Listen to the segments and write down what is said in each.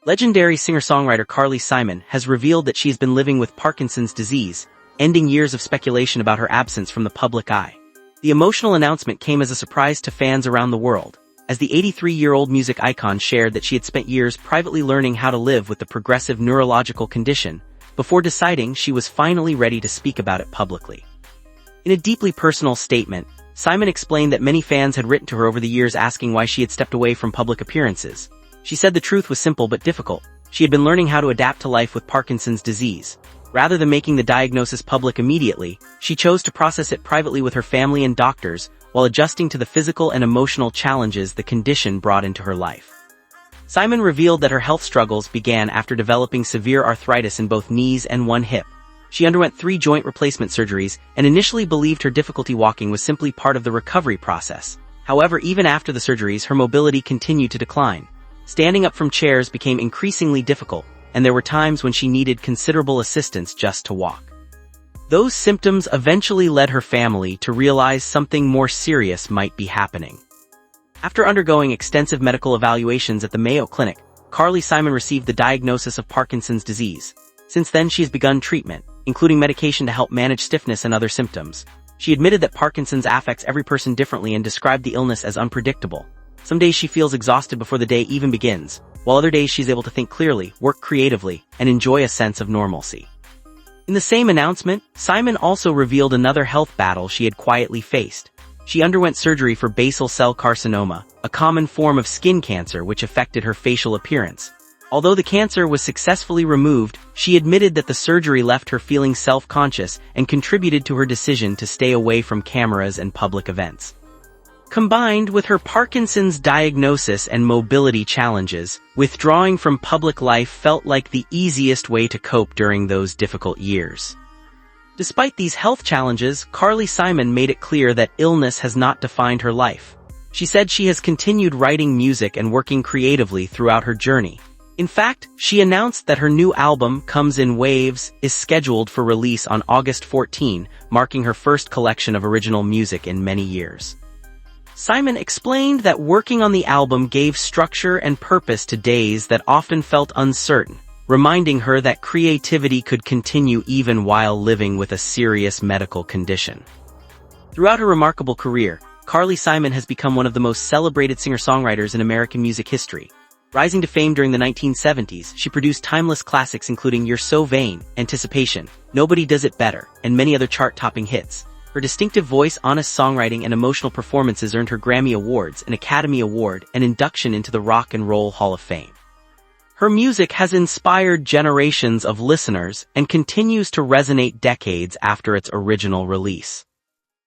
Legendary singer-songwriter Carly Simon has revealed that she has been living with Parkinson's disease, ending years of speculation about her absence from the public eye. The emotional announcement came as a surprise to fans around the world, as the 83-year-old music icon shared that she had spent years privately learning how to live with the progressive neurological condition, before deciding she was finally ready to speak about it publicly. In a deeply personal statement, Simon explained that many fans had written to her over the years asking why she had stepped away from public appearances. She said the truth was simple but difficult. She had been learning how to adapt to life with Parkinson's disease. Rather than making the diagnosis public immediately, she chose to process it privately with her family and doctors, while adjusting to the physical and emotional challenges the condition brought into her life. Simon revealed that her health struggles began after developing severe arthritis in both knees and one hip. She underwent 3 joint replacement surgeries and initially believed her difficulty walking was simply part of the recovery process. However, even after the surgeries, her mobility continued to decline. Standing up from chairs became increasingly difficult, and there were times when she needed considerable assistance just to walk. Those symptoms eventually led her family to realize something more serious might be happening. After undergoing extensive medical evaluations at the Mayo Clinic, Carly Simon received the diagnosis of Parkinson's disease. Since then, she has begun treatment, including medication to help manage stiffness and other symptoms. She admitted that Parkinson's affects every person differently and described the illness as unpredictable. Some days she feels exhausted before the day even begins, while other days she's able to think clearly, work creatively, and enjoy a sense of normalcy. In the same announcement, Simon also revealed another health battle she had quietly faced. She underwent surgery for basal cell carcinoma, a common form of skin cancer which affected her facial appearance. Although the cancer was successfully removed, she admitted that the surgery left her feeling self-conscious and contributed to her decision to stay away from cameras and public events. Combined with her Parkinson's diagnosis and mobility challenges, withdrawing from public life felt like the easiest way to cope during those difficult years. Despite these health challenges, Carly Simon made it clear that illness has not defined her life. She said she has continued writing music and working creatively throughout her journey. In fact, she announced that her new album, Comes in Waves, is scheduled for release on August 14, marking her first collection of original music in many years. Simon explained that working on the album gave structure and purpose to days that often felt uncertain, reminding her that creativity could continue even while living with a serious medical condition. Throughout her remarkable career, Carly Simon has become one of the most celebrated singer-songwriters in American music history. Rising to fame during the 1970s, she produced timeless classics including You're So Vain, Anticipation, Nobody Does It Better, and many other chart-topping hits. Her distinctive voice, honest songwriting, and emotional performances earned her Grammy Awards, an Academy Award, and induction into the Rock and Roll Hall of Fame. Her music has inspired generations of listeners and continues to resonate decades after its original release.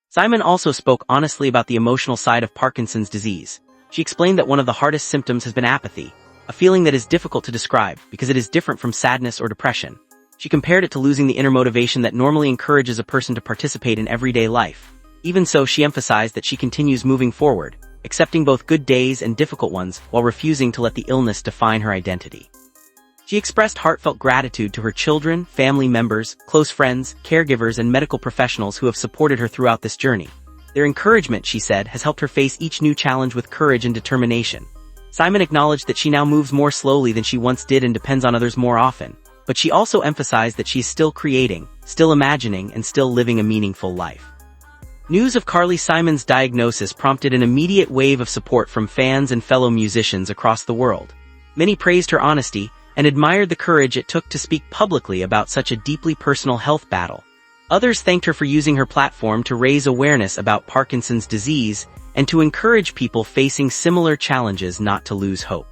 Simon also spoke honestly about the emotional side of Parkinson's disease. She explained that one of the hardest symptoms has been apathy, a feeling that is difficult to describe because it is different from sadness or depression. She compared it to losing the inner motivation that normally encourages a person to participate in everyday life. Even so, she emphasized that she continues moving forward, accepting both good days and difficult ones while refusing to let the illness define her identity. She expressed heartfelt gratitude to her children, family members, close friends, caregivers, and medical professionals who have supported her throughout this journey. Their encouragement, she said, has helped her face each new challenge with courage and determination. Simon acknowledged that she now moves more slowly than she once did and depends on others more often. But she also emphasized that she is still creating, still imagining, and still living a meaningful life. News of Carly Simon's diagnosis prompted an immediate wave of support from fans and fellow musicians across the world. Many praised her honesty and admired the courage it took to speak publicly about such a deeply personal health battle. Others thanked her for using her platform to raise awareness about Parkinson's disease and to encourage people facing similar challenges not to lose hope.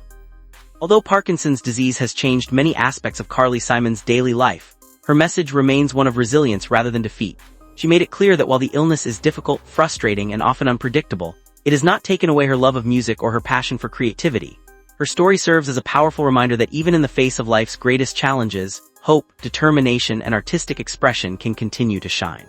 Although Parkinson's disease has changed many aspects of Carly Simon's daily life, her message remains one of resilience rather than defeat. She made it clear that while the illness is difficult, frustrating, and often unpredictable, it has not taken away her love of music or her passion for creativity. Her story serves as a powerful reminder that even in the face of life's greatest challenges, hope, determination, and artistic expression can continue to shine.